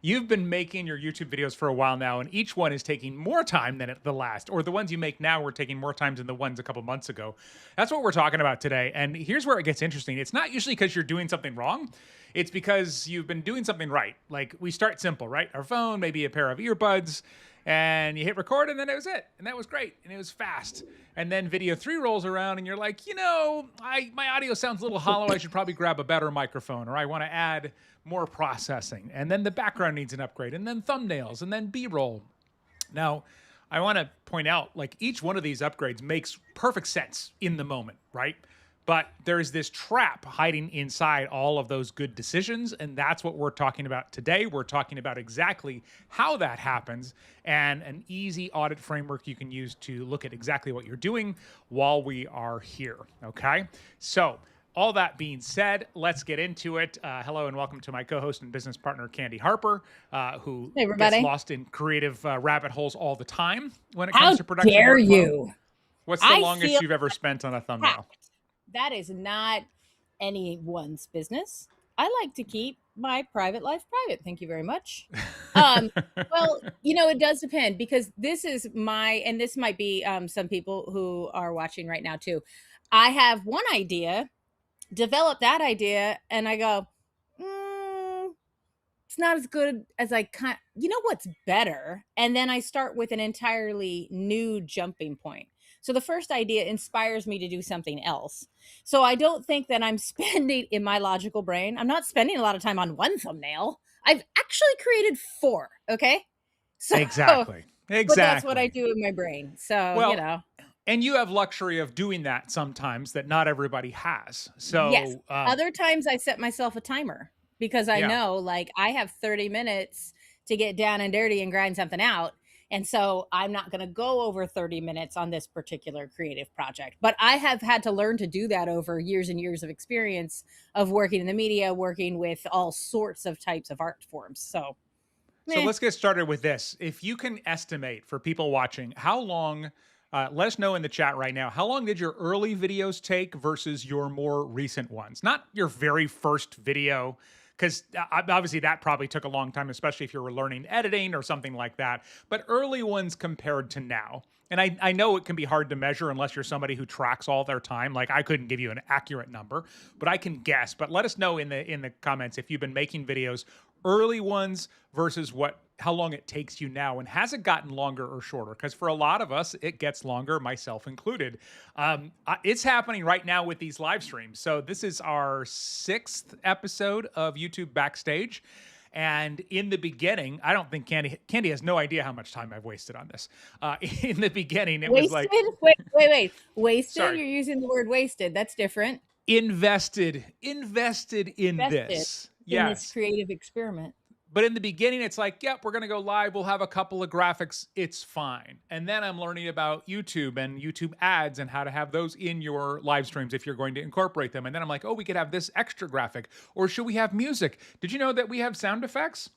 You've been making your YouTube videos for a while now, and each one is taking more time than the last, or the ones you make now were taking more time than the ones a couple months ago. That's what we're talking about today. And here's where it gets interesting. It's not usually because you're doing something wrong. It's because you've been doing something right. Like we start simple, right? Our phone, maybe a pair of earbuds, and you hit record, and then that was it. And that was great. And it was fast. And then video 3 rolls around, and you're like, my audio sounds a little hollow. I should probably grab a better microphone, or I want to add more processing. And then the background needs an upgrade, and then thumbnails, and then B-roll. Now, I want to point out, like, each one of these upgrades makes perfect sense in the moment, right? But there's this trap hiding inside all of those good decisions, and that's what we're talking about today. We're talking about exactly how that happens and an easy audit framework you can use to look at exactly what you're doing while we are here, okay? So, all that being said, let's get into it. Hello and welcome to my co-host and business partner, Candy Harper, who gets lost in creative rabbit holes all the time when it comes to production. How dare you? What's the longest you've ever spent on a thumbnail? That is not anyone's business. I like to keep my private life private. Thank you very much. Well, it does depend, because this is and this might be some people who are watching right now too. I have one idea, develop that idea, and I go, it's not as good as what's better? And then I start with an entirely new jumping point. So the first idea inspires me to do something else. So I don't think that I'm spending, in my logical brain, I'm not spending a lot of time on one thumbnail. I've actually created 4, okay? So, exactly. But that's what I do in my brain. So, And you have luxury of doing that sometimes that not everybody has. So yes. Other times I set myself a timer, because I know, like, I have 30 minutes to get down and dirty and grind something out. And so I'm not going to go over 30 minutes on this particular creative project. But I have had to learn to do that over years and years of experience of working in the media, working with all sorts of types of art forms. So let's get started with this. If you can estimate for people watching, how long... let us know in the chat right now, how long did your early videos take versus your more recent ones? Not your very first video, because obviously that probably took a long time, especially if you were learning editing or something like that. But early ones compared to now. And I know it can be hard to measure unless you're somebody who tracks all their time. Like, I couldn't give you an accurate number, but I can guess. But let us know in the comments if you've been making videos, early ones versus how long it takes you now, and has it gotten longer or shorter? Because for a lot of us, it gets longer, myself included. It's happening right now with these live streams. So this is our 6th episode of YouTube Backstage. And in the beginning, I don't think Candy has no idea how much time I've wasted on this. In the beginning, it was like... Wait. Wasted? Sorry. You're using the word wasted. That's different. Invested in this. In this creative experiment. But in the beginning, it's like, yep, we're going to go live. We'll have a couple of graphics. It's fine. And then I'm learning about YouTube and YouTube ads and how to have those in your live streams if you're going to incorporate them. And then I'm like, oh, we could have this extra graphic. Or should we have music? Did you know that we have sound effects?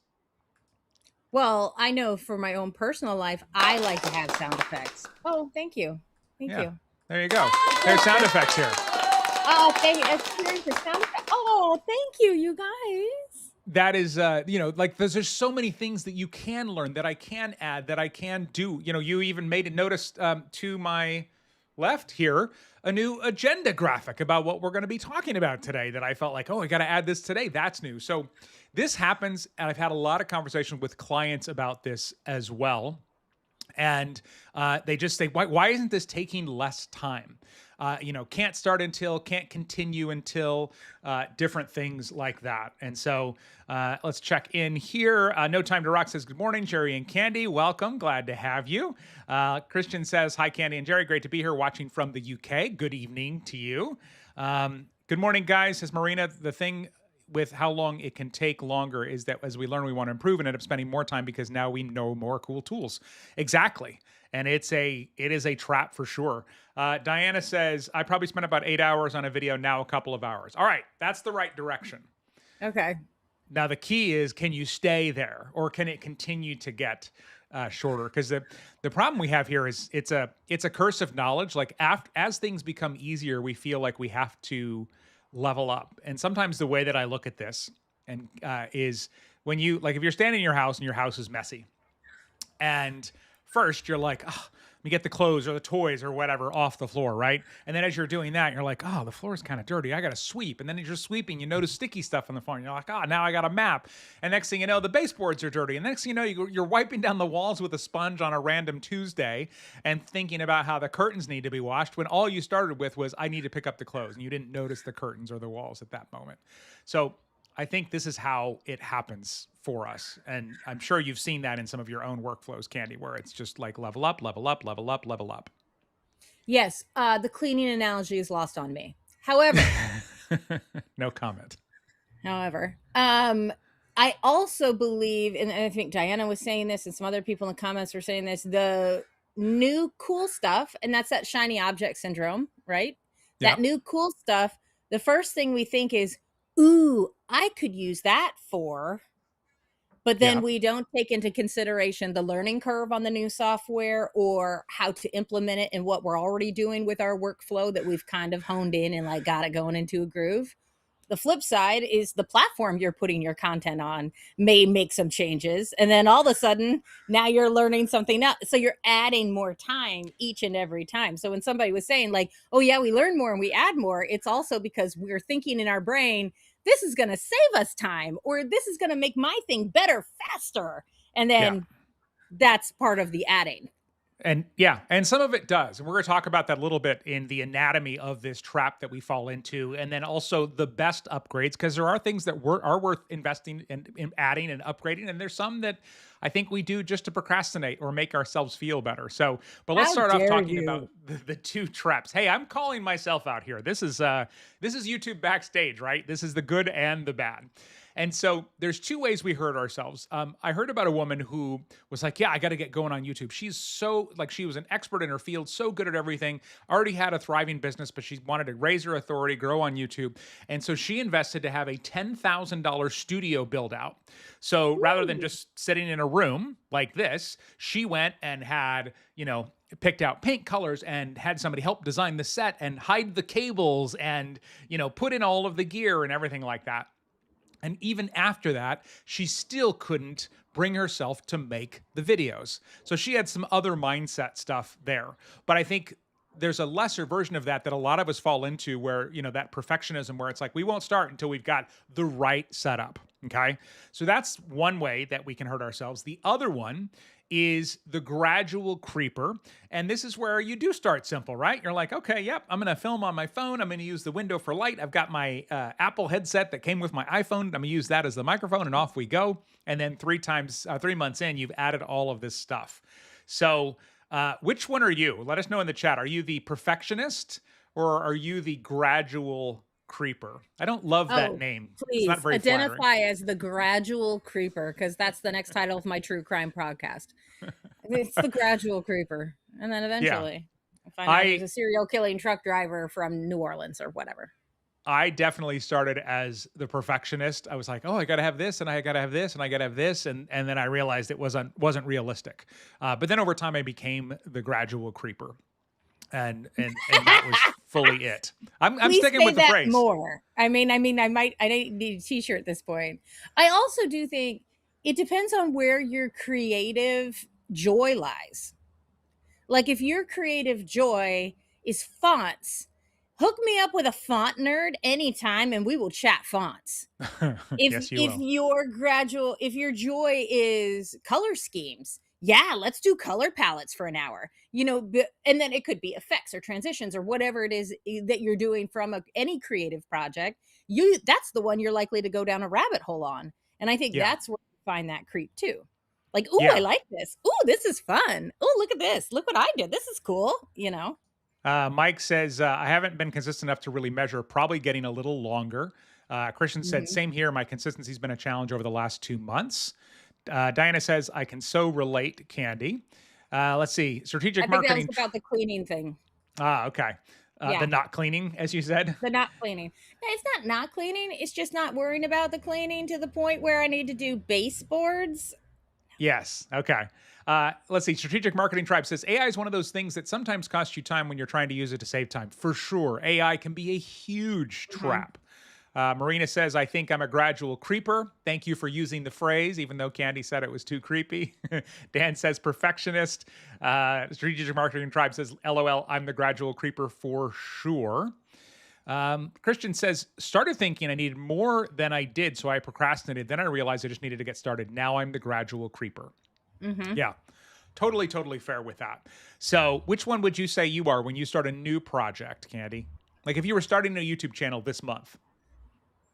Well, I know for my own personal life, I like to have sound effects. Oh, thank you. Thank you. There you go. There's sound effects here. Oh, thank you. Oh, thank you, you guys. That is, like, there's so many things that you can learn, that I can add, that I can do. You even made it notice to my left here, a new agenda graphic about what we're going to be talking about today that I felt like, oh, I got to add this today. That's new. So this happens, and I've had a lot of conversations with clients about this as well. And they just say, why isn't this taking less time? Can't start until, can't continue until, different things like that. And so let's check in here. No Time to Rock says, good morning, Jerry and Candy. Welcome. Glad to have you. Christian says, hi, Candy and Jerry. Great to be here watching from the UK. Good evening to you. Good morning, guys, says Marina. The thing with how long it can take longer is that as we learn, we want to improve and end up spending more time because now we know more cool tools. Exactly. And it is a trap for sure. Diana says, I probably spent about 8 hours on a video, now a couple of hours. All right. That's the right direction. Okay. Now the key is, can you stay there, or can it continue to get shorter? Because the problem we have here is it's a curse of knowledge. Like as things become easier, we feel like we have to level up. And sometimes the way that I look at this is when you like if you're standing in your house and your house is messy, and first you're like, oh, let me get the clothes or the toys or whatever off the floor, right? And then as you're doing that, you're like, oh, the floor is kind of dirty. I got to sweep. And then as you're sweeping, you notice sticky stuff on the floor. And you're like, oh, now I got a map. And next thing you know, the baseboards are dirty. And next thing you know, you're wiping down the walls with a sponge on a random Tuesday and thinking about how the curtains need to be washed when all you started with was, I need to pick up the clothes. And you didn't notice the curtains or the walls at that moment. So I think this is how it happens for us. And I'm sure you've seen that in some of your own workflows, Candy, where it's just like level up, level up, level up, level up. Yes, the cleaning analogy is lost on me. However, no comment. However, I also believe, and I think Diana was saying this, and some other people in the comments were saying this, the new cool stuff, and that's that shiny object syndrome, right? Yeah. That new cool stuff, the first thing we think is, ooh, I could use that for, but then we don't take into consideration the learning curve on the new software or how to implement it in what we're already doing with our workflow that we've kind of honed in and like got it going into a groove. The flip side is the platform you're putting your content on may make some changes. And then all of a sudden, now you're learning something else. So you're adding more time each and every time. So when somebody was saying like, oh yeah, we learn more and we add more, it's also because we're thinking in our brain, this is going to save us time, or this is going to make my thing better, faster. And then that's part of the adding. And yeah, and some of it does. And we're going to talk about that a little bit in the anatomy of this trap that we fall into. And then also the best upgrades, because there are things that are worth investing in adding and upgrading. And there's some that I think we do just to procrastinate or make ourselves feel better. So, but let's start off talking about the two traps. Hey, I'm calling myself out here. This is YouTube Backstage, right? This is the good and the bad. And so there's two ways we hurt ourselves. I heard about a woman who was like, yeah, I got to get going on YouTube. She's so like, she was an expert in her field, so good at everything, already had a thriving business, but she wanted to raise her authority, grow on YouTube. And so she invested to have a $10,000 studio build out. So rather than just sitting in a room like this, she went and had, picked out paint colors and had somebody help design the set and hide the cables and, put in all of the gear and everything like that. And even after that, she still couldn't bring herself to make the videos. So she had some other mindset stuff there. But I think there's a lesser version of that a lot of us fall into where, that perfectionism where it's like, we won't start until we've got the right setup. Okay. So that's one way that we can hurt ourselves. The other one is the gradual creeper. And this is where you do start simple, right? You're like, okay, yep, I'm going to film on my phone. I'm going to use the window for light. I've got my Apple headset that came with my iPhone. I'm going to use that as the microphone and off we go. And then 3 months in, you've added all of this stuff. So which one are you? Let us know in the chat. Are you the perfectionist or are you the gradual creeper? I don't love that name. Please it's not very identify flattering. as the gradual creeper, because that's the next title of my true crime podcast. It's the gradual creeper. And then eventually I find out he's a serial killing truck driver from New Orleans or whatever. I definitely started as the perfectionist. I was like, oh, I got to have this and I got to have this and I got to have this. And then I realized it wasn't realistic. But then over time I became the gradual creeper. And that was fully it. I'm sticking with the phrase. More. I mean, I need a t-shirt at this point. I also do think it depends on where your creative joy lies. Like if your creative joy is fonts, hook me up with a font nerd anytime and we will chat fonts. If your joy is color schemes, yeah, let's do color palettes for an hour, and then it could be effects or transitions or whatever it is that you're doing from any creative project. That's the one you're likely to go down a rabbit hole on. And I think that's where you find that creep too. Like, ooh, I like this. Ooh, this is fun. Ooh, look at this. Look what I did. This is cool. Mike says, I haven't been consistent enough to really measure, probably getting a little longer. Christian said, same here. My consistency's been a challenge over the last 2 months. Diana says, I can so relate, Candy. Let's see. Strategic marketing. I think that was about the cleaning thing. Okay. The not cleaning, as you said. The not cleaning. No, it's not cleaning. It's just not worrying about the cleaning to the point where I need to do baseboards. Yes. Okay. Let's see. Strategic Marketing Tribe says, AI is one of those things that sometimes costs you time when you're trying to use it to save time. For sure. AI can be a huge trap. Marina says, I think I'm a gradual creeper. Thank you for using the phrase, even though Candy said it was too creepy. Dan says, perfectionist. Strategic Marketing Tribe says, LOL, I'm the gradual creeper for sure. Christian says, started thinking I needed more than I did, so I procrastinated. Then I realized I just needed to get started. Now I'm the gradual creeper. Mm-hmm. Yeah, totally fair with that. So which one would you say you are when you start a new project, Candy? Like if you were starting a YouTube channel this month.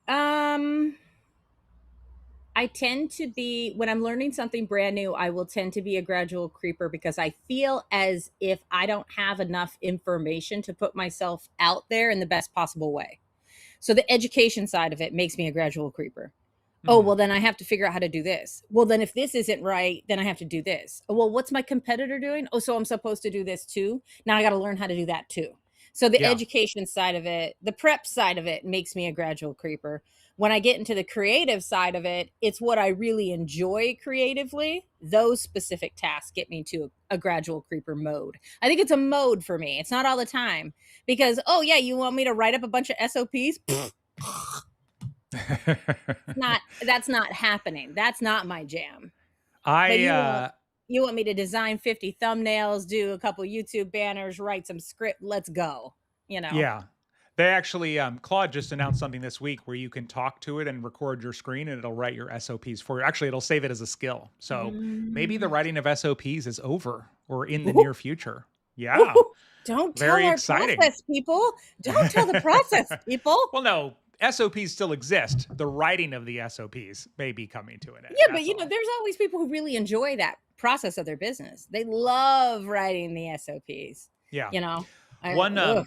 Um, I tend to be, when I'm learning something brand new, I will tend to be a gradual creeper because I feel as if I don't have enough information to put myself out there in the best possible way. So the education side of it makes me a gradual creeper. Oh, Mhm. well, then I have to figure out how to do this. Well, then if this isn't right, then I have to do this. Oh, well, what's my competitor doing? Oh, so I'm supposed to do this too. Now I got to learn how to do that too. So the Yeah. education side of it, the prep side of it makes me a gradual creeper. When I get into the creative side of it, it's what I really enjoy creatively. Those specific tasks get me to a gradual creeper mode. I think it's a mode for me. It's not all the time because, oh, yeah, you want me to write up a bunch of SOPs? Not That's not happening. That's not my jam. But I you want me to design 50 thumbnails, do a couple YouTube banners, write some script, let's go, you know. Yeah. They actually, Claude just announced something this week where you can talk to it and record your screen and it'll write your SOPs for you. Actually, it'll save it as a skill. So maybe the Mm. writing of SOPs is over or in the Ooh, near future. ooh, Yeah. don't tell Very our exciting. process, people. Don't tell the process, people. Well, no, SOPs still exist. The writing of the SOPs may be coming to an end. Yeah, but That's all. there's always people who really enjoy that process of their business. They love writing the SOPs, Yeah. you know. One Ugh.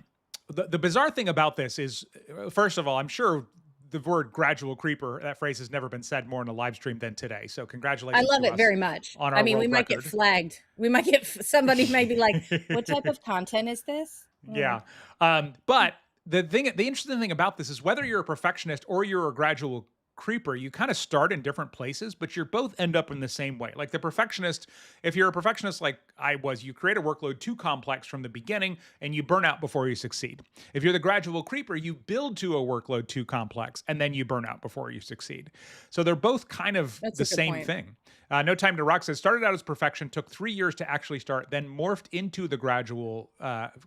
the bizarre thing about this is first of all, I'm sure the word gradual creeper, that phrase has never been said more in a live stream than today. So I congratulations love to it us very much. on I our mean, we world might get record. flagged. We might get somebody may be like, "What type of content is this?" Yeah. But the interesting thing about this is whether you're a perfectionist or you're a gradual creeper, you kind of start in different places, but you both end up in the same way. Like the perfectionist, if you're a perfectionist like I was, you create a workload too complex from the beginning and you burn out before you succeed. If you're the gradual creeper, you build to a workload too complex and then you burn out before you succeed. So they're both kind of That's the a good same point. thing. No Time to Rock says, started out as perfection, took 3 years to actually start, then morphed into the gradual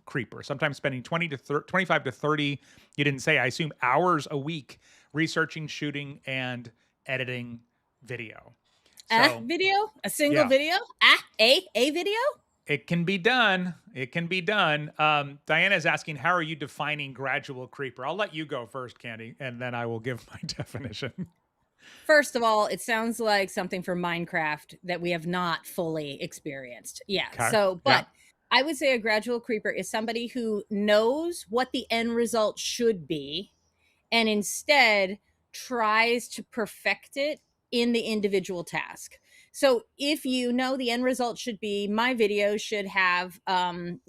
creeper, sometimes spending 25 to 30, you didn't say, I assume, hours a week researching, shooting, and editing video. So, Video? A single yeah, video? A video? it can be done. It can be done. Diana is asking, how are you defining gradual creeper? I'll let you go first, Candy, and then I will give my definition. First of all, it sounds like something from Minecraft that we have not fully experienced. Yeah. Okay. So, Yeah. but I would say a gradual creeper is somebody who knows what the end result should be and instead tries to perfect it in the individual task. So if you know the end result should be my video should have 4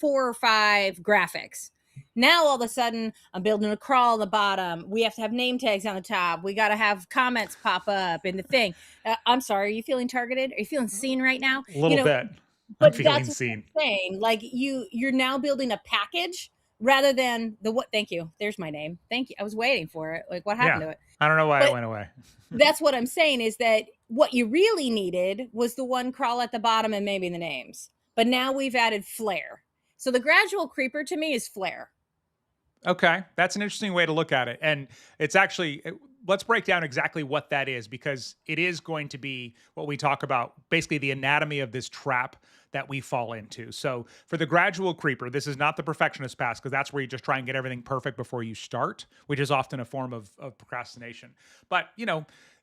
or 5 graphics. Now all of a sudden I'm building a crawl on the bottom. We have to have name tags on the top. We got to have comments pop up in the thing. I'm sorry, are you feeling targeted? Are you feeling seen right now? A little bit. I'm But feeling that's what seen. I'm saying. Like you're now building a package rather than the what. Thank you. There's my name. Thank you. I was waiting for it. Like what happened Yeah. to it? I don't know why it But went away. that's what I'm saying is that what you really needed was the one crawl at the bottom and maybe the names. But now we've added flair. So the gradual creeper to me is flair. Okay, that's an interesting way to look at it. And it's actually, let's break down exactly what that is because it is going to be what we talk about, basically the anatomy of this trap that we fall into. So for the gradual creeper, this is not the perfectionist pass because that's where you just try and get everything perfect before you start, which is often a form of procrastination. But,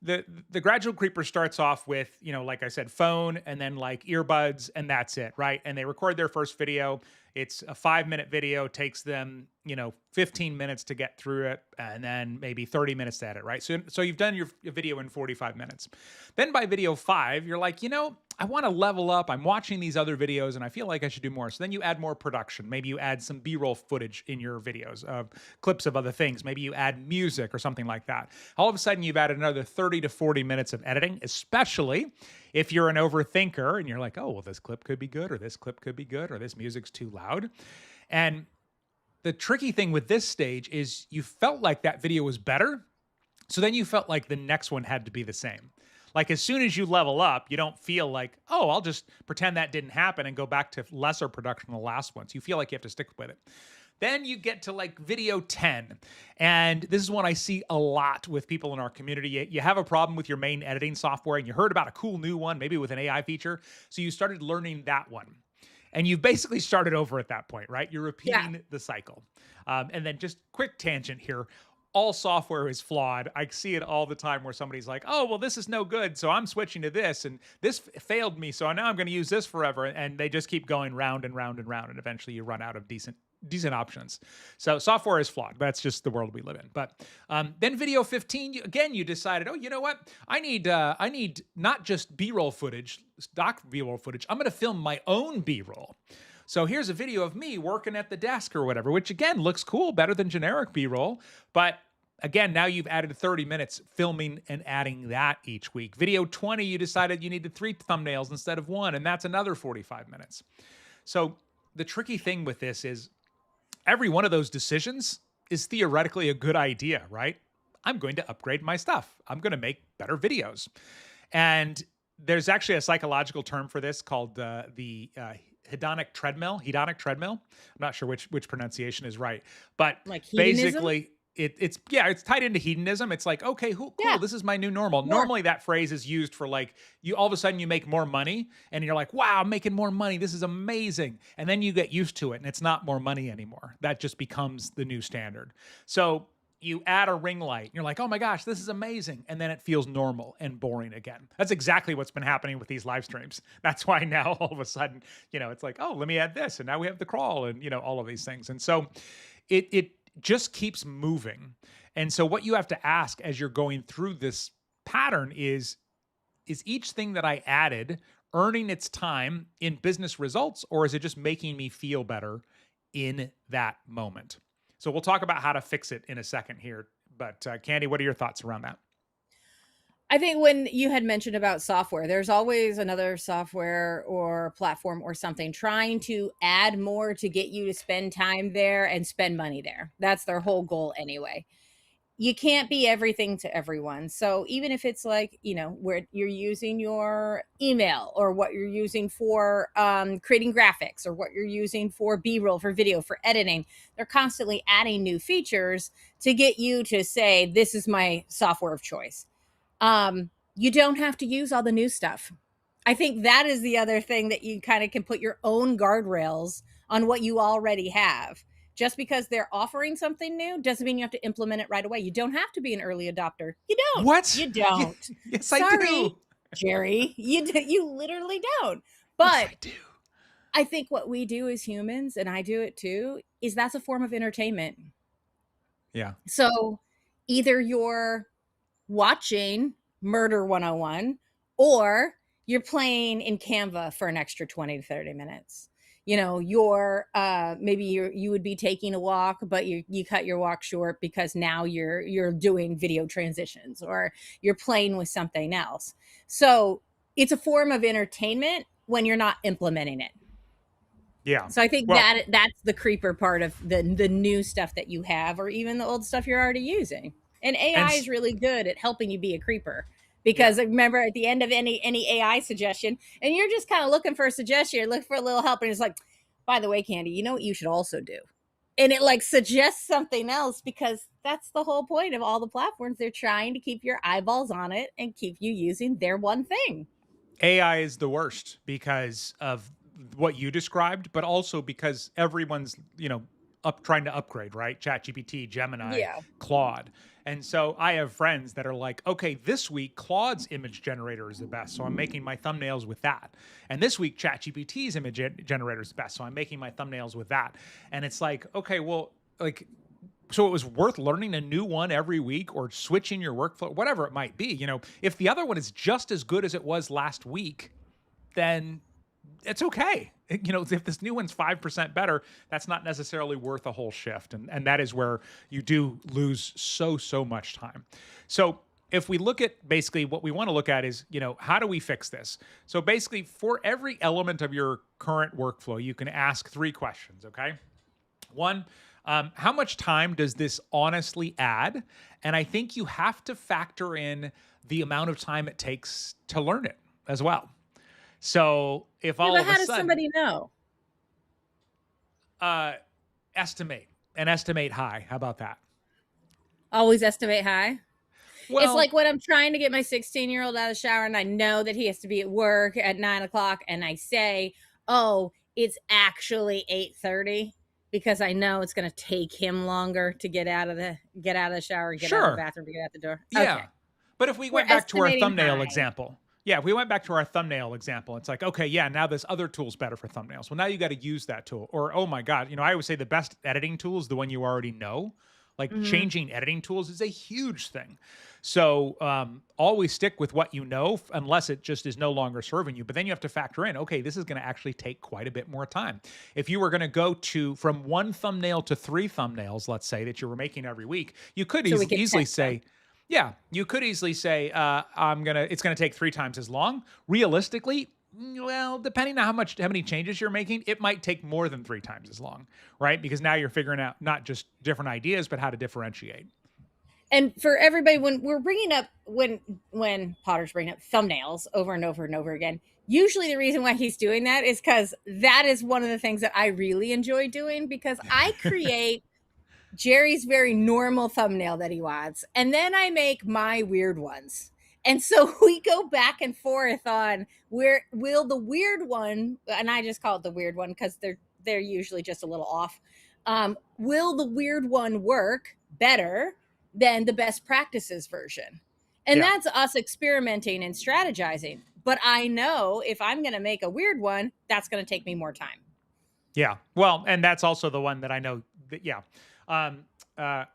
the gradual creeper starts off with, like I said, phone and then like earbuds and that's it, right? And they record their first video. It's a 5-minute video, takes them, 15 minutes to get through it, and then maybe 30 minutes to edit, right? So you've done your video in 45 minutes. Then by video 5, you're like, I want to level up. I'm watching these other videos and I feel like I should do more. So then you add more production. Maybe you add some B-roll footage in your videos of clips of other things. Maybe you add music or something like that. All of a sudden you've added another 30 to 40 minutes of editing, especially if you're an overthinker and you're like, oh, well, this clip could be good, or this clip could be good, or this music's too loud. And the tricky thing with this stage is you felt like that video was better. So then you felt like the next one had to be the same. Like as soon as you level up, you don't feel like, oh, I'll just pretend that didn't happen and go back to lesser production than the last ones. You feel like you have to stick with it. Then you get to like video 10. And this is one I see a lot with people in our community. You have a problem with your main editing software and you heard about a cool new one, maybe with an AI feature. So you started learning that one. And you've basically started over at that point, right? You're Yeah. repeating the cycle. And then just quick tangent here. All software is flawed. I see it all the time where somebody's like, oh, well, this is no good. So I'm switching to this and this failed me. So now I'm going to use this forever. And they just keep going round and round and round. And eventually you run out of decent options. So software is flawed. That's just the world we live in. But then video 15, you decided, oh, you know what? I need not just B-roll footage, stock B-roll footage. I'm going to film my own B-roll. So here's a video of me working at the desk or whatever, which again looks cool, better than generic B-roll. But again, now you've added 30 minutes filming and adding that each week. Video 20, you decided you needed 3 thumbnails instead of 1, and that's another 45 minutes. So the tricky thing with this is every one of those decisions is theoretically a good idea, right? I'm going to upgrade my stuff. I'm going to make better videos. And there's actually a psychological term for this called the hedonic treadmill. I'm not sure which pronunciation is right, but Like hedonism? basically it's tied into hedonism. It's like, okay, cool, Yeah. this is my new normal. More. Normally that phrase is used for like you all of a sudden you make more money and you're like, wow, I'm making more money. This is amazing. And then you get used to it and it's not more money anymore. That just becomes the new standard. So you add a ring light and you're like, oh my gosh, this is amazing. And then it feels normal and boring again. That's exactly what's been happening with these live streams. That's why now all of a sudden, it's like, oh, let me add this. And now we have the crawl and, all of these things. And so it just keeps moving. And so what you have to ask as you're going through this pattern is each thing that I added earning its time in business results, or is it just making me feel better in that moment? So we'll talk about how to fix it in a second here. But Candy, what are your thoughts around that? I think when you had mentioned about software, there's always another software or platform or something trying to add more to get you to spend time there and spend money there. That's their whole goal anyway. You can't be everything to everyone. So even if it's like, where you're using your email or what you're using for creating graphics or what you're using for B-roll, for video, for editing, they're constantly adding new features to get you to say, this is my software of choice. You don't have to use all the new stuff. I think that is the other thing that you kind of can put your own guardrails on what you already have. Just because they're offering something new doesn't mean you have to implement it right away. You don't have to be an early adopter. You don't. What? You don't. Yes, Sorry, I do. Jerry. You literally don't. But yes, I do. I think what we do as humans, and I do it too, is that's a form of entertainment. Yeah. So either you're watching Murder 101 or you're playing in Canva for an extra 20 to 30 minutes. You're maybe you would be taking a walk, but you cut your walk short because now you're doing video transitions or you're playing with something else. So it's a form of entertainment when you're not implementing it. Yeah. So I think that's the creeper part of the new stuff that you have, or even the old stuff you're already using. And AI is really good at helping you be a creeper. Because remember, at the end of any AI suggestion, and you're just kind of looking for a suggestion, you're looking for a little help, and it's like, by the way, Candy, you know what you should also do? And it like suggests something else, because that's the whole point of all the platforms. They're trying to keep your eyeballs on it and keep you using their one thing. AI is the worst because of what you described, but also because everyone's, trying to upgrade, right? ChatGPT, Gemini, Claude. And so I have friends that are like, okay, this week Claude's image generator is the best, so I'm making my thumbnails with that. And this week ChatGPT's image generator is the best, so I'm making my thumbnails with that. And it's like, okay, well, like, so it was worth learning a new one every week or switching your workflow, whatever it might be. If the other one is just as good as it was last week, then it's okay. If this new one's 5% better, that's not necessarily worth a whole shift. And that is where you do lose so much time. So if we look at basically what we want to look at is, how do we fix this? So basically for every element of your current workflow, you can ask 3 questions, okay? One, How much time does this honestly add? And I think you have to factor in the amount of time it takes to learn it as well. So if Yeah, all but of a how does sudden, somebody know? uh, estimate and estimate high, how about that? Always estimate high. It's Well, like when I'm trying to get my 16-year-old out of the shower and I know that he has to be at work at 9 o'clock, and I say, "Oh, it's actually 8:30," because I know it's going to take him longer to get out of the shower and get out of the sure. bathroom to get out the door. Yeah. Okay, But if we we're went back to our estimating thumbnail high. example, yeah, if we went back to our thumbnail example, it's like, okay, yeah, now this other tool's better for thumbnails. Well, now you got to use that tool. Or, oh my God, I always say the best editing tool is the one you already know. Like Mhm. changing editing tools is a huge thing. So always stick with what you know, unless it just is no longer serving you. But then you have to factor in, okay, this is going to actually take quite a bit more time. If you were going to go to from one thumbnail to three thumbnails, let's say that you were making every week, you could So we could easily test them. say, yeah, you could easily say, it's gonna take three times as long. Realistically, well, depending on how many changes you're making, it might take more than three times as long, right? Because now you're figuring out not just different ideas, but how to differentiate. And for everybody, when we're bringing up when Potter's bringing up thumbnails over and over and over again, usually the reason why he's doing that is because that is one of the things that I really enjoy doing, because I create Jerry's very normal thumbnail that he wants, and then I make my weird ones. And so we go back and forth on where will the weird one, and I just call it the weird one because they're usually just a little off. Will the weird one work better than the best practices version? And Yeah, that's us experimenting and strategizing. But I know if I'm going to make a weird one, that's going to take me more time. yeah. Well, and that's also the one that I know. Yeah. Um,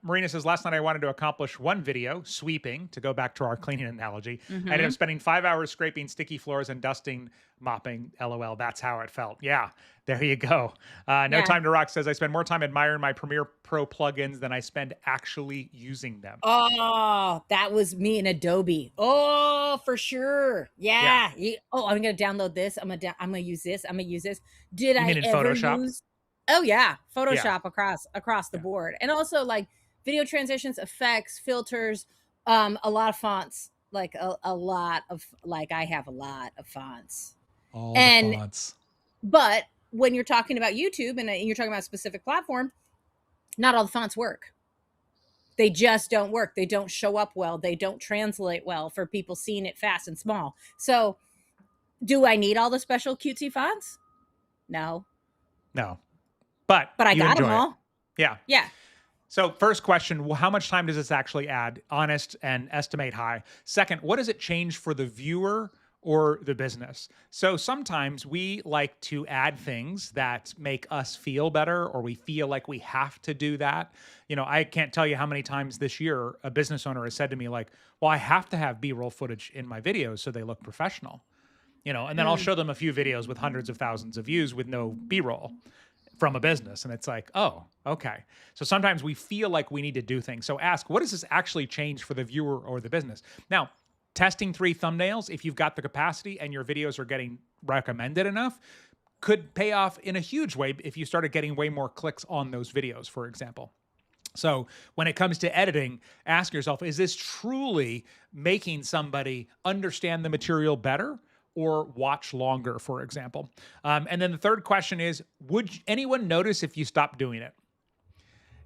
Marina says last night I wanted to accomplish one video sweeping. To go back to our cleaning analogy, I ended up Mm-hmm. spending 5 hours scraping sticky floors and dusting, mopping. LOL. That's how it felt. Yeah, there you go. No Yeah. Time to Rock says I spend more time admiring my Premiere Pro plugins than I spend actually using them. Oh, that was me in Adobe. Oh, for sure. Yeah. Yeah. Oh, I'm gonna download this. I'm gonna use this. I'm gonna use this. Did You I mean in ever Photoshop? use? Oh yeah, Yeah. Photoshop across the Yeah. board, and also like video transitions, effects, filters, a lot of fonts. Like a lot of like I have a lot of fonts, All the and fonts. but when you're talking about YouTube and you're talking about a specific platform, not all the fonts work. They just don't work. They don't show up well. They don't translate well for people seeing it fast and small. So, do I need all the special cutesy fonts? No, No, but but I you got them enjoy it. all. Yeah. Yeah. So, first question, well, how much time does this actually add? Honest and estimate high. Second, what does it change for the viewer or the business? So, sometimes we like to add things that make us feel better, or we feel like we have to do that. I can't tell you how many times this year a business owner has said to me, like, well, I have to have B roll footage in my videos so they look professional. And then I'll Mm. show them a few videos with hundreds of thousands of views with no B roll from a business. And it's like, oh, okay. So sometimes we feel like we need to do things. So ask, what does this actually change for the viewer or the business? Now, testing three thumbnails, if you've got the capacity and your videos are getting recommended enough, could pay off in a huge way if you started getting way more clicks on those videos, for example. So when it comes to editing, ask yourself, is this truly making somebody understand the material better or watch longer, for example? And then the third question is, would anyone notice if you stopped doing it?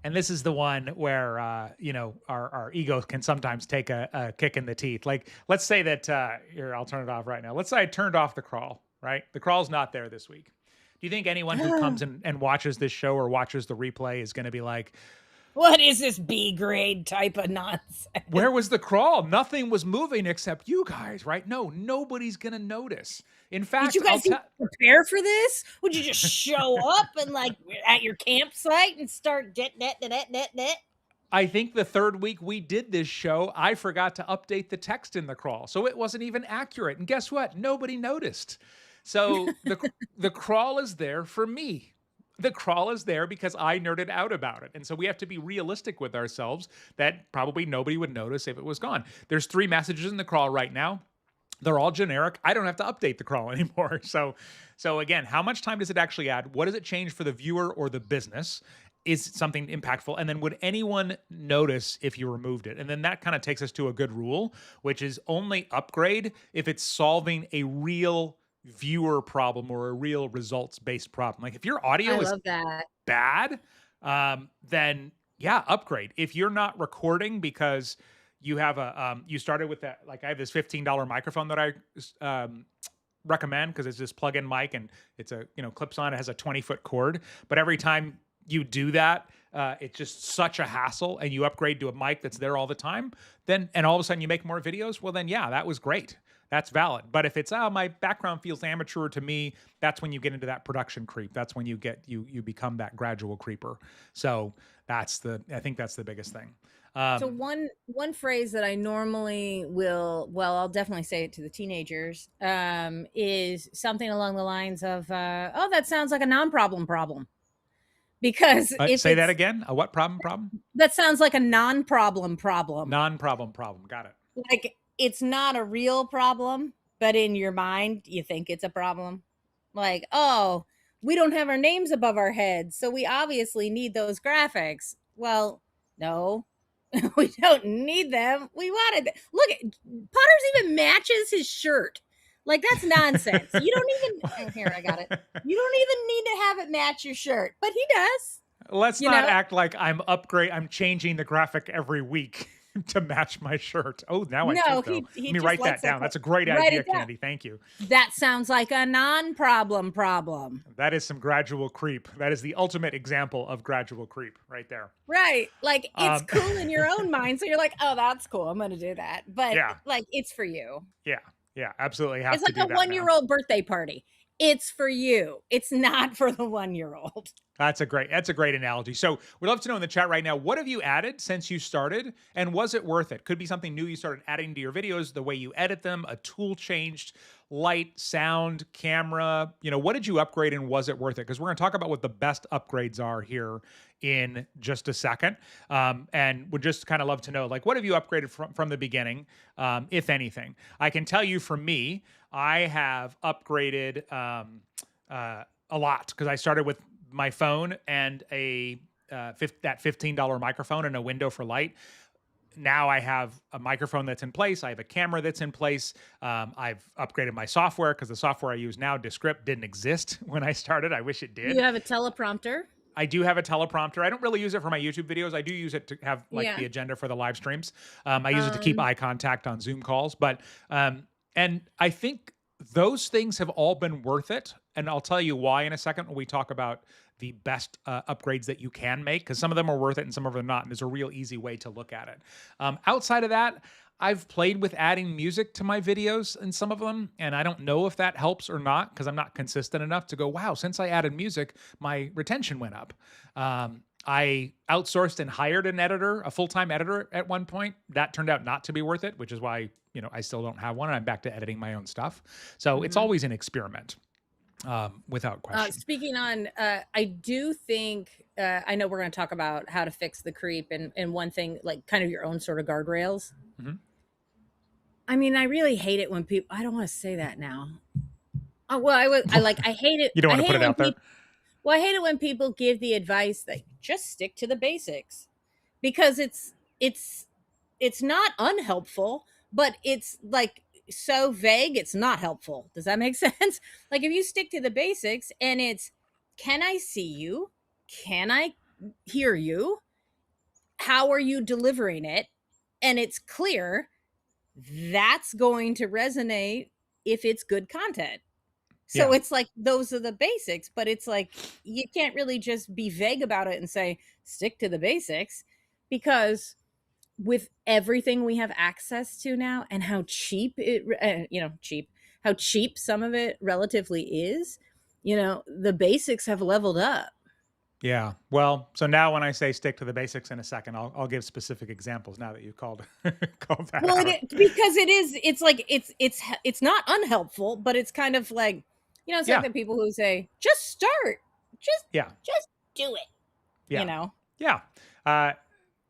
And this is the one where, our ego can sometimes take a kick in the teeth. Like, let's say that, here, I'll turn it off right now. Let's say I turned off the crawl, right? The crawl's not there this week. Do you think anyone who comes and watches this show or watches the replay is going to be like, What is this B grade type of nonsense? where was the crawl? Nothing was moving except you guys, right? No, nobody's going to notice. In Did fact, you guys even prepare for this? Would you just show up and like at your campsite and start net? I think the third week we did this show, I forgot to update the text in the crawl. So it wasn't even accurate. And guess what? Nobody noticed. So the crawl is there for me. The crawl is there because I nerded out about it. And so we have to be realistic with ourselves that probably nobody would notice if it was gone. There's 3 messages in the crawl right now. They're all generic. I don't have to update the crawl anymore. So again, how much time does it actually add? What does it change for the viewer or the business? is something impactful? And then would anyone notice if you removed it? And then that kind of takes us to a good rule, which is only upgrade if it's solving a real viewer problem or a real results based problem. Like if your I audio is love that. bad, then yeah, upgrade. If you're not recording because you have you started with that, like I have this $15 microphone that I recommend because it's this plug-in mic and it's a, clips on, it has a 20-foot cord. But every time you do that, it's just such a hassle, and you upgrade to a mic that's there all the time, and all of a sudden you make more videos, well then yeah, that was great. That's valid. But if it's, my background feels amateur to me, that's when you get into that production creep. That's when you become that gradual creeper. So I think that's the biggest thing. So one phrase that I normally will, well, I'll definitely say it to the teenagers, is something along the lines of, "Oh, that sounds like a non-problem problem." Because if say that it's again. A what problem? that sounds like a non-problem problem. Non-problem problem. Got it. Like it's not a real problem, but in your mind, you think it's a problem. Like, oh, we don't have our names above our heads, so we obviously need those graphics. Well, no, we don't need them. We wanted them. Look, Potter's even matches his shirt. Like that's nonsense. You don't even here, I got it. You don't even need to have it match your shirt, but he does. Let's not act like I'm changing the graphic every week to match my shirt. Oh, now I No, think, he let me just write likes that down. that. That's a great Write idea, it down. Candy. Thank you. That sounds like a non-problem problem. That is some gradual creep. That is the ultimate example of gradual creep right there. Right. Like it's cool in your own mind. So you're like, oh, that's cool. I'm going to do that. But like, it's for you. Yeah. Yeah, absolutely. It's like a 1-year-old birthday party. It's for you. It's not for the 1-year-old. That's a great analogy. So we'd love to know in the chat right now, what have you added since you started, and was it worth it? Could be something new you started adding to your videos, the way you edit them, a tool changed, light, sound, camera. What did you upgrade, and was it worth it? Because we're going to talk about what the best upgrades are here in just a second, and would just kind of love to know, like, what have you upgraded from the beginning, if anything? I can tell you, for me, I have upgraded a lot because I started with my phone and that $15 microphone and a window for light. Now I have a microphone that's in place. I have a camera that's in place. I've upgraded my software because the software I use now, Descript, didn't exist when I started. I wish it did. You have a teleprompter? I do have a teleprompter. I don't really use it for my YouTube videos. I do use it to have the agenda for the live streams. I use it to keep eye contact on Zoom calls. But and I think those things have all been worth it. And I'll tell you why in a second when we talk about the best upgrades that you can make, because some of them are worth it and some of them are not. And there's a real easy way to look at it. Outside of that, I've played with adding music to my videos in some of them, and I don't know if that helps or not because I'm not consistent enough to go, wow, since I added music, my retention went up. I outsourced and hired an editor, a full-time editor at one point. That turned out not to be worth it, which is why, I still don't have one. And I'm back to editing my own stuff. So it's always an experiment, without question. Speaking on, I do think, I know we're going to talk about how to fix the creep and one thing, like kind of your own sort of guardrails. Mm-hmm. I mean, I really hate it when people, I don't want to say that now. Oh, well, I hate it. You don't want to put it out there. Well, I hate it when people give the advice that just stick to the basics, because it's not unhelpful, but it's like so vague, it's not helpful. Does that make sense? Like if you stick to the basics and it's, can I see you? Can I hear you? How are you delivering it? And it's clear, that's going to resonate if it's good content. So it's like, those are the basics, but it's like, you can't really just be vague about it and say, stick to the basics, because with everything we have access to now and how cheap how cheap some of it relatively is, the basics have leveled up. Yeah. Well, so now when I say stick to the basics in a second, I'll give specific examples now that you've called that out. Because it's like, it's not unhelpful, but it's kind of like, it's like the people who say, just start, just do it. Yeah.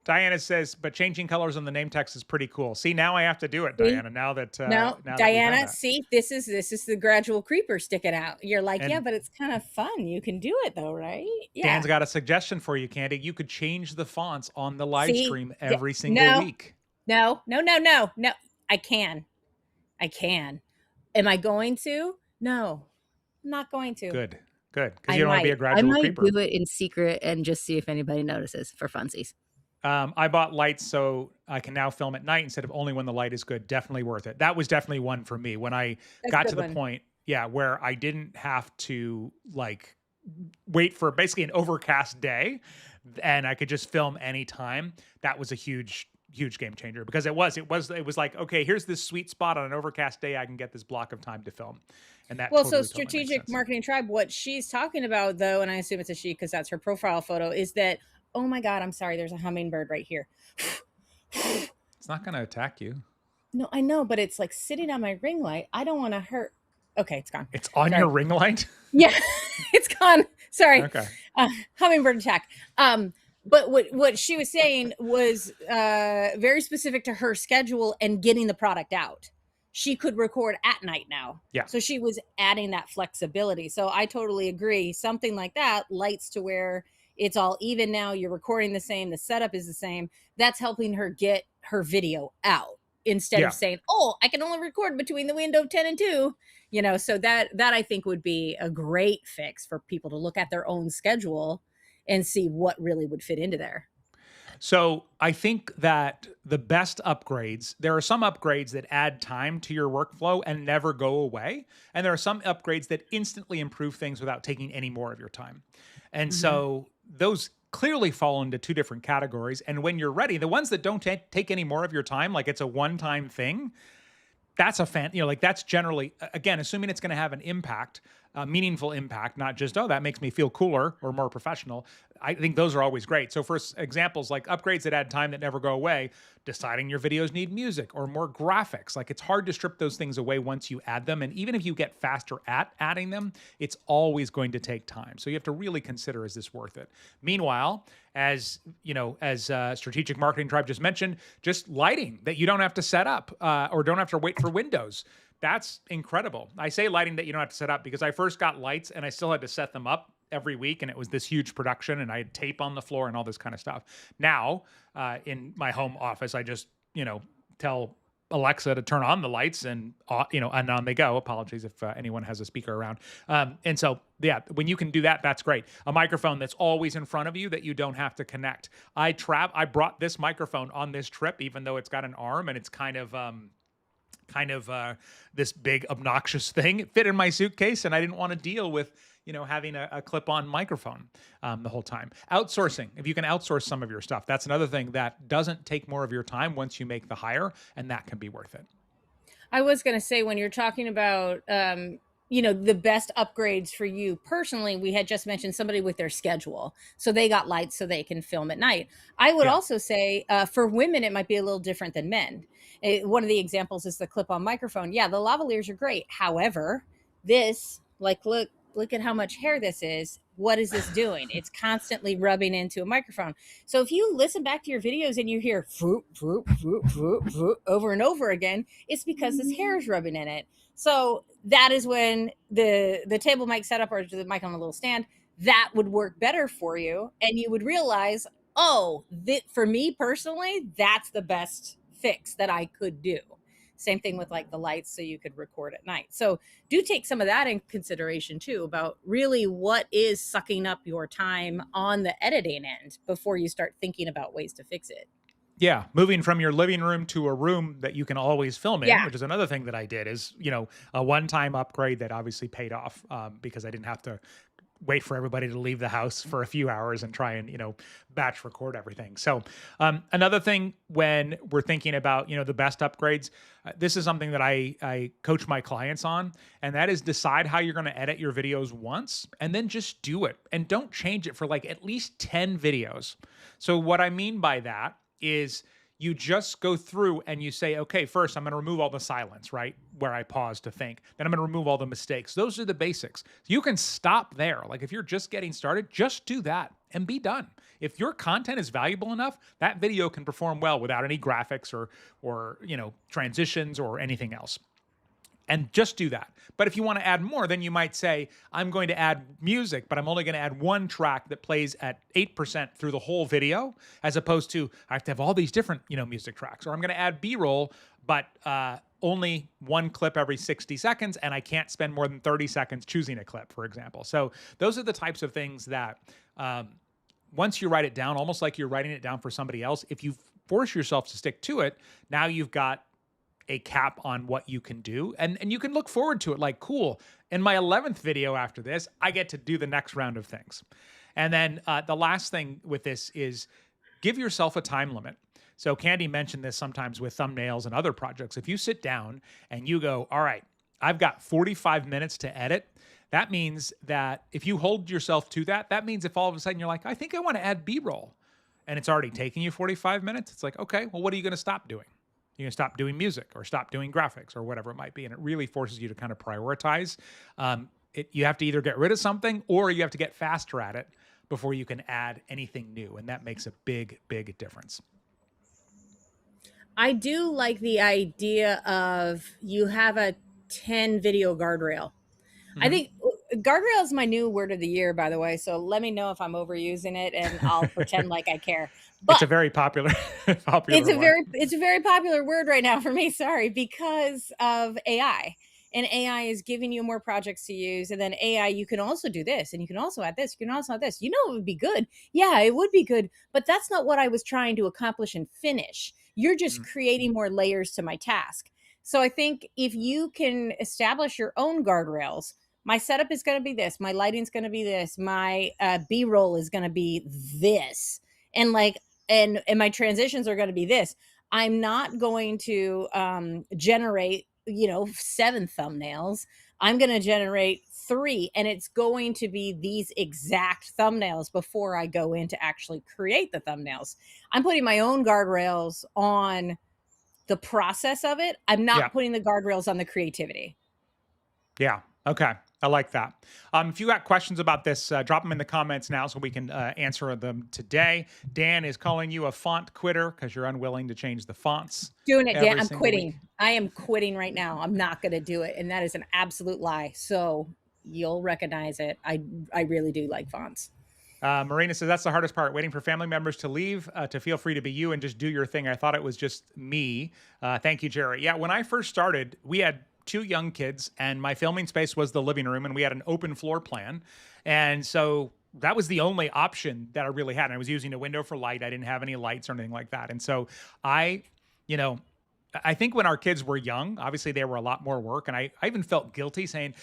Diana says, but changing colors on the name text is pretty cool. See, now I have to do it, See? Diana, No, now that we've had Diana, that. see, this is the gradual creeper sticking out. You're like, "Yeah, And but it's kind of fun. You can do it though, right?" Dan's Yeah. got a suggestion for you, Candy. You could change the fonts on the live See? stream every single No. week. No. No, no, no. No. I can. I can. Am I going to? No. I'm not going to. Good, good, because I you don't want to be a might. I gradual might creeper. do it in secret and just see if anybody notices for funsies. I bought lights so I can now film at night instead of only when the light is good. Definitely worth it. That was definitely one for me when I That's a got good to the one. point, yeah, where I didn't have to like wait for basically an overcast day and I could just film anytime. That was a huge game changer because it was like, okay, here's this sweet spot on an overcast day. I can get this block of time to film. And that Well, so totally makes strategic sense. marketing tribe, what she's talking about though, and I assume it's a she because that's her profile photo, is that, oh my God, I'm sorry, there's a hummingbird right here. It's not going to attack you. No, I know, but it's like sitting on my ring light. I don't want to hurt. Okay, it's gone. It's on your Sorry. ring light. Yeah, it's gone. Sorry. Okay. Hummingbird attack. But what she was saying was very specific to her schedule and getting the product out. She could record at night now. Yeah. So she was adding that flexibility. So I totally agree. Something like that, lights to where it's all even now. You're recording the same. The setup is the same. That's helping her get her video out instead Yeah. of saying, "Oh, I can only record between the window of 10 and 2." So that I think would be a great fix for people to look at their own schedule and see what really would fit into there. So I think that the best upgrades, there are some upgrades that add time to your workflow and never go away. And there are some upgrades that instantly improve things without taking any more of your time. And Mhm. so those clearly fall into two different categories. And when you're ready, the ones that don't take any more of your time, like it's a one-time thing, that's like that's generally, again, assuming it's going to have an impact, a meaningful impact, not just, oh, that makes me feel cooler or more professional. I think those are always great. So for examples like upgrades that add time that never go away, deciding your videos need music or more graphics, like it's hard to strip those things away once you add them. And even if you get faster at adding them, it's always going to take time. So you have to really consider, is this worth it? Meanwhile, as strategic marketing tribe just mentioned, just lighting that you don't have to set up or don't have to wait for windows. That's incredible. I say lighting that you don't have to set up because I first got lights and I still had to set them up every week, and it was this huge production, and I had tape on the floor and all this kind of stuff. Now, in my home office, I just tell Alexa to turn on the lights, and and on they go. Apologies if anyone has a speaker around. And so, yeah, when you can do that, that's great. A microphone that's always in front of you that you don't have to connect. I brought this microphone on this trip, even though it's got an arm and it's kind of this big obnoxious thing. It fit in my suitcase, and I didn't want to deal with having a clip-on microphone the whole time. Outsourcing, if you can outsource some of your stuff, that's another thing that doesn't take more of your time once you make the hire, and that can be worth it. I was going to say, when you're talking about the best upgrades for you personally, we had just mentioned somebody with their schedule, so they got lights so they can film at night. I would also say for women it might be a little different than men. One of the examples is the clip-on microphone. Yeah, the lavaliers are great. However, this, like, look at how much hair this is. What is this doing? It's constantly rubbing into a microphone. So if you listen back to your videos and you hear vroop, vroop, vroop, vroop, vroop, over and over again, it's because this hair is rubbing in it. So that is when the table mic setup or the mic on a little stand, that would work better for you. And you would realize, oh, for me personally, that's the best fix that I could do. Same thing with like the lights, so you could record at night. So do take some of that in consideration too, about really what is sucking up your time on the editing end before you start thinking about ways to fix it. Yeah, moving from your living room to a room that you can always film in, Yeah. which is another thing that I did, is a one-time upgrade that obviously paid off because I didn't have to wait for everybody to leave the house for a few hours and try and batch record everything. So another thing when we're thinking about the best upgrades, this is something that I coach my clients on, and that is decide how you're going to edit your videos once and then just do it, and don't change it for like at least 10 videos. So what I mean by that is you just go through and you say, okay, first I'm going to remove all the silence, right? Where I pause to think. Then I'm going to remove all the mistakes. Those are the basics. You can stop there. Like if you're just getting started, just do that and be done. If your content is valuable enough, that video can perform well without any graphics or transitions or anything else, and just do that. But if you want to add more, then you might say, I'm going to add music, but I'm only going to add one track that plays at 8% through the whole video, as opposed to I have to have all these different, music tracks. Or I'm going to add B-roll, but only one clip every 60 seconds, and I can't spend more than 30 seconds choosing a clip, for example. So those are the types of things that once you write it down, almost like you're writing it down for somebody else, if you force yourself to stick to it, now you've got a cap on what you can do, and you can look forward to it. Like, cool, in my 11th video after this, I get to do the next round of things. And then the last thing with this is give yourself a time limit. So Candy mentioned this sometimes with thumbnails and other projects. If you sit down and you go, all right, I've got 45 minutes to edit, that means that if you hold yourself to that, that means if all of a sudden you're like, I think I want to add B-roll, and it's already taking you 45 minutes, it's like, okay, well, what are you going to stop doing? You're going to stop doing music or stop doing graphics or whatever it might be. And it really forces you to kind of prioritize. You have to either get rid of something or you have to get faster at it before you can add anything new. And that makes a big, big difference. I do like the idea of you have a 10 video guardrail. Mm-hmm. I think guardrail is my new word of the year, by the way. So let me know if I'm overusing it and I'll pretend like I care. But it's a very popular it's a very popular word right now for me. Sorry, because of AI. And AI is giving you more projects to use. And then AI, you can also do this, and you can also add this, you can also add this. It would be good. Yeah, it would be good. But that's not what I was trying to accomplish and finish. You're just creating more layers to my task. So I think if you can establish your own guardrails, my setup is going to be this, my lighting's going to be this, my B-roll is going to be this. And and my transitions are going to be this. I'm not going to generate, 7 thumbnails. I'm going to generate 3, and it's going to be these exact thumbnails before I go in to actually create the thumbnails. I'm putting my own guardrails on the process of it. I'm not putting the guardrails on the creativity. Yeah. Okay. I like that. If you got questions about this, drop them in the comments now so we can answer them today. Dan is calling you a font quitter because you're unwilling to change the fonts. Doing it, Dan. I'm quitting. Week. I am quitting right now. I'm not going to do it. And that is an absolute lie. So you'll recognize it. I really do like fonts. Marina says, that's the hardest part, waiting for family members to leave, to feel free to be you and just do your thing. I thought it was just me. Thank you, Jerry. Yeah, when I first started, we had 2 young kids, and my filming space was the living room, and we had an open floor plan. And so that was the only option that I really had. And I was using a window for light. I didn't have any lights or anything like that. And so I think when our kids were young, obviously they were a lot more work. And I even felt guilty saying,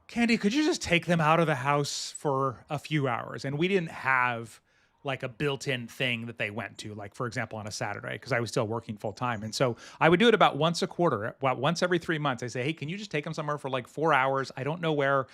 Candy, could you just take them out of the house for a few hours? And we didn't have like a built-in thing that they went to, like, for example, on a Saturday, because I was still working full time. And so I would do it about once a quarter, about once every 3 months. I say, hey, can you just take them somewhere for like 4 hours? I don't know where.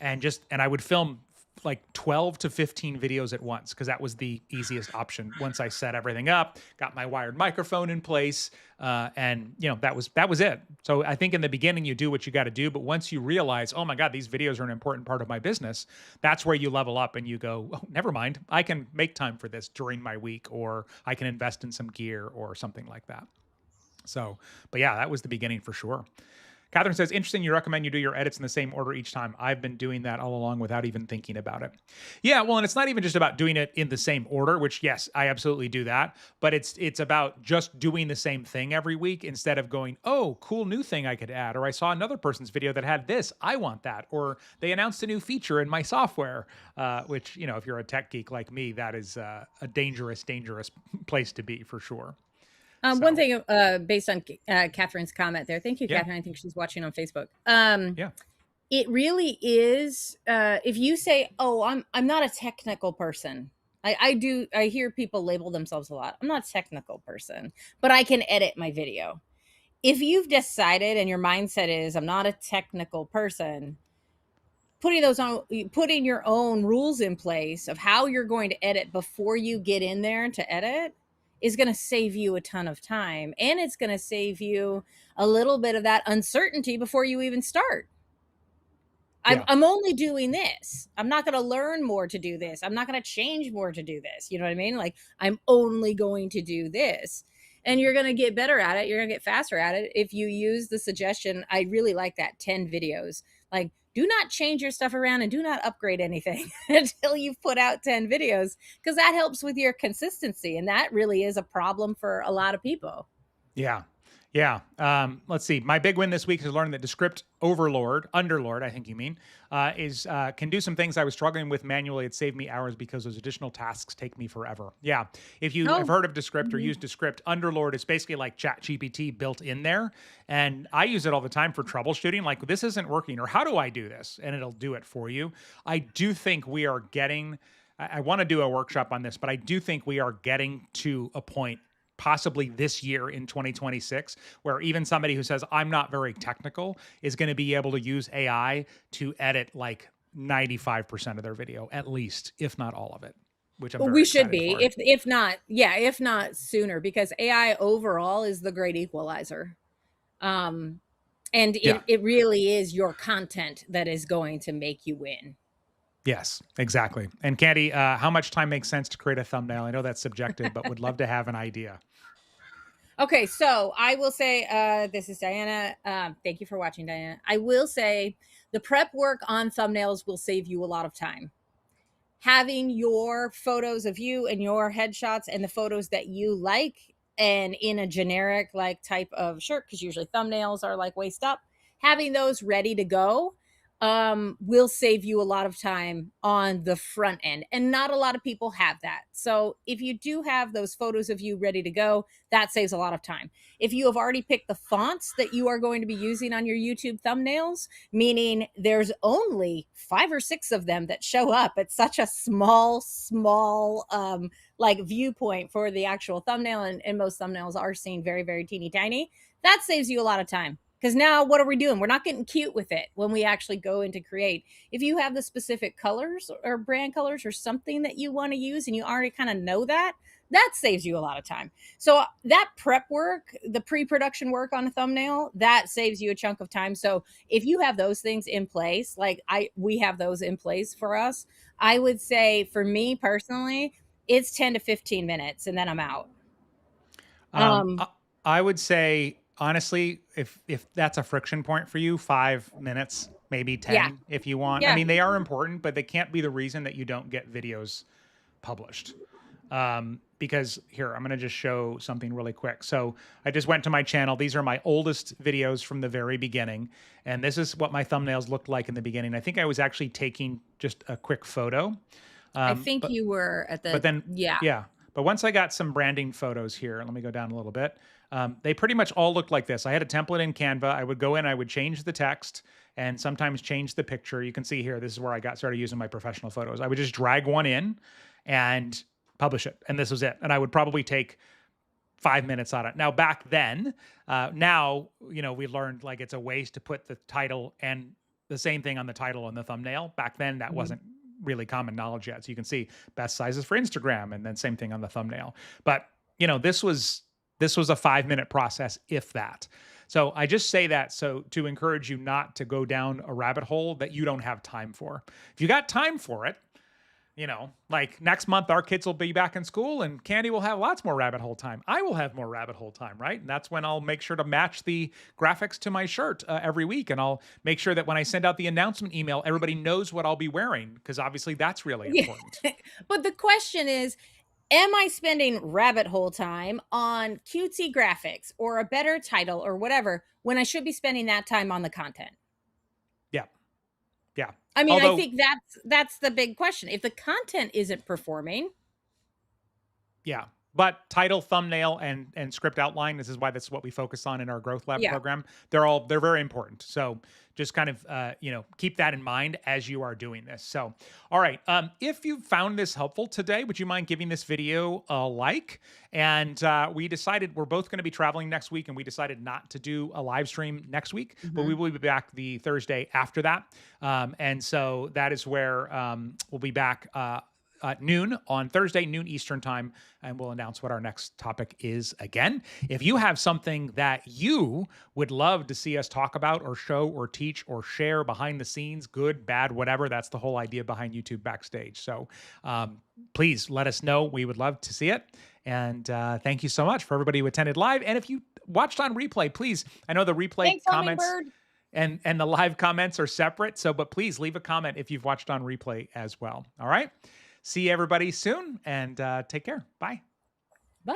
And I would film like 12 to 15 videos at once, because that was the easiest option. Once I set everything up, got my wired microphone in place, and that was it. So I think in the beginning you do what you got to do, but once you realize, oh my God, these videos are an important part of my business, that's where you level up and you go, oh, never mind, I can make time for this during my week, or I can invest in some gear or something like that. So, but yeah, that was the beginning for sure. Catherine says, interesting, you recommend you do your edits in the same order each time. I've been doing that all along without even thinking about it. Yeah, well, and it's not even just about doing it in the same order, which, yes, I absolutely do that. But it's about just doing the same thing every week instead of going, oh, cool new thing I could add. Or I saw another person's video that had this. I want that. Or they announced a new feature in my software, which, if you're a tech geek like me, that is a dangerous, dangerous place to be for sure. One thing based on Catherine's comment there. Thank you, Catherine. I think she's watching on Facebook. It really is. If you say, oh, I'm not a technical person. I hear people label themselves a lot. I'm not a technical person, but I can edit my video. If you've decided and your mindset is, I'm not a technical person, putting your own rules in place of how you're going to edit before you get in there to edit is going to save you a ton of time, and it's going to save you a little bit of that uncertainty before you even start. Yeah. I'm only doing this. I'm not going to learn more to do this. I'm not going to change more to do this. You know what I mean? Like, I'm only going to do this. And you're going to get better at it. You're going to get faster at it if you use the suggestion. I really like that 10 videos. Like, do not change your stuff around and do not upgrade anything until you've put out 10 videos, because that helps with your consistency. And that really is a problem for a lot of people. Yeah. Yeah. Let's see. My big win this week is learning that Descript Underlord, I think you mean, is can do some things I was struggling with manually. It saved me hours because those additional tasks take me forever. Yeah. If you have Oh, heard of Descript or mhm. used Descript, Underlord is basically like ChatGPT built in there. And I use it all the time for troubleshooting. Like, this isn't working, or how do I do this? And it'll do it for you. I do think we are getting, I want to do a workshop on this, but I do think we are getting to a point possibly this year in 2026, where even somebody who says, I'm not very technical, is going to be able to use AI to edit like 95% of their video, at least, if not all of it, which I'm Well, very we should excited be, for. if not, yeah, if not sooner, because AI overall is the great equalizer. Um, and Yeah. it really is your content that is going to make you win. Yes, exactly. And Candy, how much time makes sense to create a thumbnail? I know that's subjective, but would love to have an idea. Okay, so I will say, this is Diana. Thank you for watching, Diana. I will say the prep work on thumbnails will save you a lot of time. Having your photos of you and your headshots and the photos that you like, and in a generic like type of shirt, because usually thumbnails are like waist up, having those ready to go will save you a lot of time on the front end, and not a lot of people have that. So if you do have those photos of you ready to go, that saves a lot of time. If you have already picked the fonts that you are going to be using on your YouTube thumbnails, meaning there's only 5 or 6 of them that show up at such a small like viewpoint for the actual thumbnail, and most thumbnails are seen very, very teeny tiny, that saves you a lot of time. Because now what are we doing? We're not getting cute with it when we actually go into create. If you have the specific colors or brand colors or something that you want to use, and you already kind of know that, that saves you a lot of time. So that prep work, the pre-production work on a thumbnail, that saves you a chunk of time. So if you have those things in place, like we have those in place for us, I would say for me personally, it's 10 to 15 minutes and then I'm out. Um, Um, I, I would say honestly, if that's a friction point for you, 5 minutes, maybe yeah, 10, if you want. I yeah. mean, they are important, but they can't be the reason that you don't get videos published. Because here, I'm going to just show something really quick. So I just went to my channel. These are my oldest videos from the very beginning. And this is what my thumbnails looked like in the beginning. I think I was actually taking just a quick photo. I Um, think but you were at but the, then, yeah. yeah. But once I got some branding photos here, let me go down a little bit. They pretty much all looked like this. I had a template in Canva. I would go in, I would change the text and sometimes change the picture. You can see here, this is where I got started using my professional photos. I would just drag one in and publish it. And this was it. And I would probably take 5 minutes on it. Now, back then, now, we learned like it's a waste to put the title and the same thing on the title and the thumbnail. Back then, that Mhm. wasn't really common knowledge yet. So you can see best sizes for Instagram and then same thing on the thumbnail. But, this was a 5-minute process, if that. So I just say that so to encourage you not to go down a rabbit hole that you don't have time for. If you got time for it, like next month, our kids will be back in school and Candy will have lots more rabbit hole time. I will have more rabbit hole time, right? And that's when I'll make sure to match the graphics to my shirt every week. And I'll make sure that when I send out the announcement email, everybody knows what I'll be wearing because obviously that's really Yeah. important. But the question is, am I spending rabbit hole time on cutesy graphics or a better title or whatever when I should be spending that time on the content? Yeah. Yeah. I mean, I Although, think that's the big question. If the content isn't performing, yeah. But title, thumbnail, and script outline, this is why that's what we focus on in our Growth Lab yeah. program. They're very important. So just kind of keep that in mind as you are doing this. So, all right. If you found this helpful today, would you mind giving this video a like? And we decided we're both going to be traveling next week, and we decided not to do a live stream next week, but we Mhm. will be back the Thursday after that. And so that is where we'll be back. noon on Thursday, noon Eastern time, and we'll announce what our next topic is again. If you have something that you would love to see us talk about or show or teach or share behind the scenes, good, bad, whatever, that's the whole idea behind YouTube Backstage. So please let us know. We would love to see it. And thank you so much for everybody who attended live. And if you watched on replay, please, I know the replay Thanks, comments Hummingbird. and the live comments are separate. So, but please leave a comment if you've watched on replay as well. All right. See everybody soon, and take care. Bye. Bye.